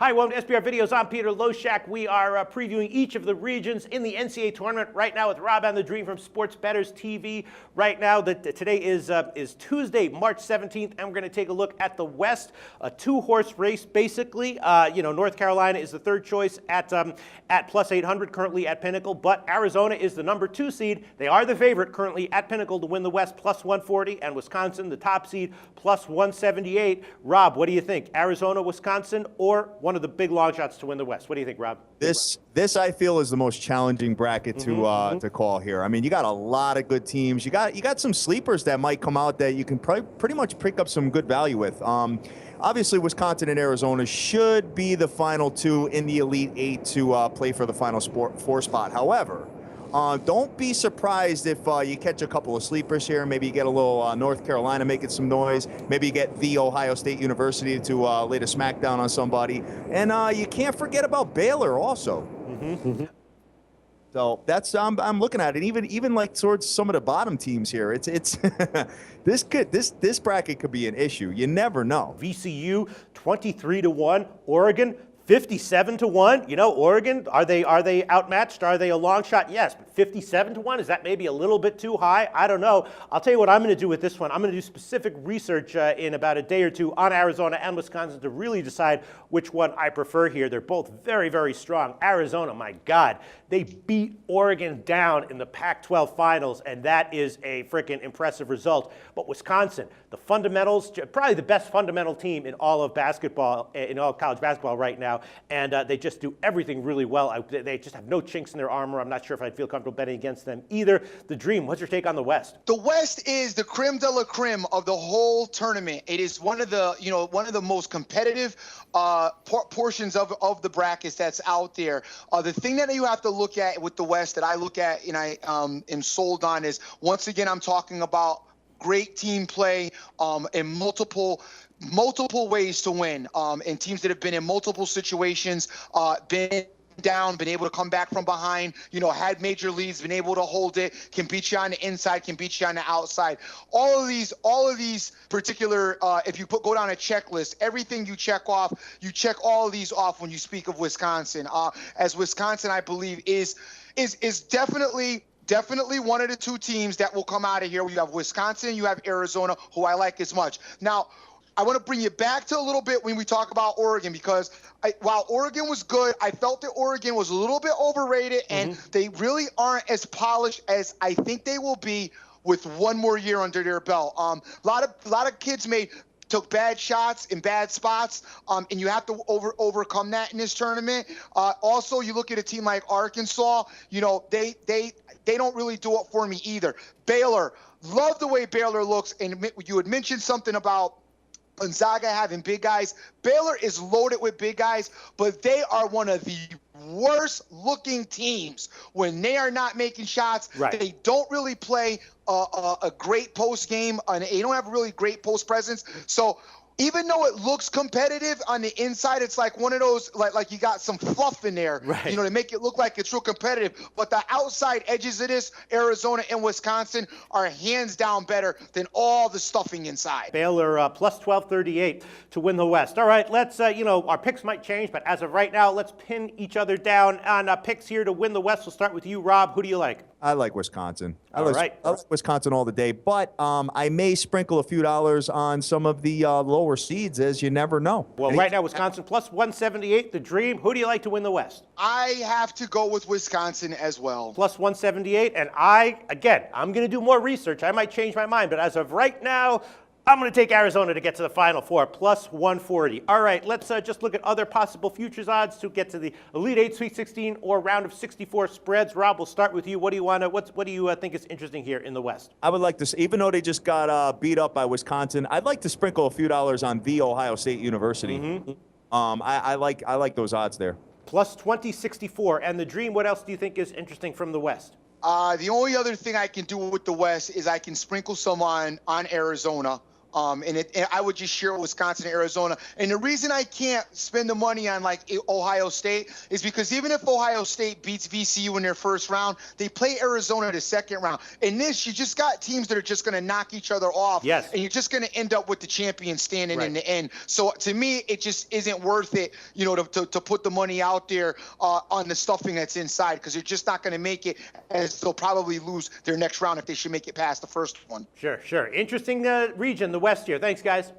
Hi, welcome to SBR Videos. I'm Peter Loshak. We are previewing each of the regions in the NCAA Tournament right now with Rob and the Dream from Sports Bettors TV. Right now, today is Tuesday, March 17th, and we're going to take a look at the West. A two-horse race, basically. North Carolina is the third choice at plus 800, currently at Pinnacle, but Arizona is the number 2 seed. They are the favorite currently at Pinnacle to win the West, plus 140, and Wisconsin, the top seed, plus 178. Rob, what do you think? Arizona, Wisconsin, or one of the big long shots to win the West? What do you think, Rob? This I feel is the most challenging bracket to call here. I mean, you got a lot of good teams. You got some sleepers that might come out that you can pretty much pick up some good value with. Obviously, Wisconsin and Arizona should be the final 2 in the Elite 8 to play for the Final Four spot. However, don't be surprised if you catch a couple of sleepers here. Maybe you get a little North Carolina making some noise. Maybe you get the Ohio State University to lay the smackdown on somebody. And you can't forget about Baylor also. So that's I'm looking at it. Even like towards some of the bottom teams here, it's this bracket could be an issue. You never know. VCU 23-1, Oregon 57-1. You know, Oregon, are they outmatched? Are they a long shot? Yes, but 57-1, is that maybe a little bit too high? I don't know. I'll tell you what I'm going to do with this one. I'm going to do specific research in about a day or two on Arizona and Wisconsin to really decide which one I prefer here. They're both very, very strong. Arizona, my God, they beat Oregon down in the Pac-12 finals, and that is a freaking impressive result. But Wisconsin, the fundamentals, probably the best fundamental team in all of basketball, in all of college basketball right now, and they just do everything really well. They just have no chinks in their armor. I'm not sure if I'd feel comfortable betting against them either. The Dream, what's your take on the West? The West is the creme de la creme of the whole tournament. It is one of the most competitive portions of the brackets that's out there. The thing that you have to look at with the West that I look at and I am sold on is, once again, I'm talking about great team play and multiple ways to win, and teams that have been in multiple situations, been down, been able to come back from behind, had major leads, been able to hold it, can beat you on the inside, can beat you on the outside. All of these particular, if you go down a checklist, everything you check off, you check all of these off when you speak of Wisconsin. As Wisconsin, I believe, is definitely one of the 2 teams that will come out of here. You have Wisconsin, you have Arizona, who I like as much. Now, I want to bring you back to a little bit when we talk about Oregon, because while Oregon was good, I felt that Oregon was a little bit overrated, and they really aren't as polished as I think they will be with one more year under their belt. A lot of kids took bad shots in bad spots, and you have to overcome that in this tournament. Also, you look at a team like Arkansas, they don't really do it for me either. Baylor, love the way Baylor looks, and you had mentioned something about Gonzaga having big guys. Baylor is loaded with big guys, but they are one of the worst looking teams when they are not making shots. Right. They don't really play a great post game, and they don't have a really great post presence. So even though it looks competitive on the inside, it's like one of those, like you got some fluff in there, right, to make it look like it's real competitive. But the outside edges of this, Arizona and Wisconsin, are hands down better than all the stuffing inside. Baylor plus 1238 to win the West. All right, let's, our picks might change, but as of right now, let's pin each other down on picks here to win the West. We'll start with you, Rob. Who do you like? I like Wisconsin. I All like Wisconsin all the day, but I may sprinkle a few dollars on some of the lower seeds, as you never know. Well, right now, Wisconsin plus 178, the Dream. Who do you like to win the West? I have to go with Wisconsin as well. Plus 178, and I'm going to do more research. I might change my mind, but as of right now, I'm going to take Arizona to get to the Final Four, plus 140. All right, let's just look at other possible futures odds to get to the Elite 8, Sweet 16, or round of 64 spreads. Rob, we'll start with you. What do you think is interesting here in the West? I would like to, even though they just got beat up by Wisconsin, I'd like to sprinkle a few dollars on the Ohio State University. I like those odds there. Plus 2064. And the Dream, what else do you think is interesting from the West? The only other thing I can do with the West is I can sprinkle some on Arizona. And I would just share Wisconsin and Arizona. And the reason I can't spend the money on like Ohio State is because even if Ohio State beats VCU in their first round, they play Arizona the second round. In this, you just got teams that are just going to knock each other off. Yes. And you're just going to end up with the champion standing in the end. So to me, it just isn't worth it, you know, to put the money out there on the stuffing that's inside, because they're just not going to make it, as they'll probably lose their next round if they should make it past the first one. Sure. Interesting region, the West here. Thanks, guys.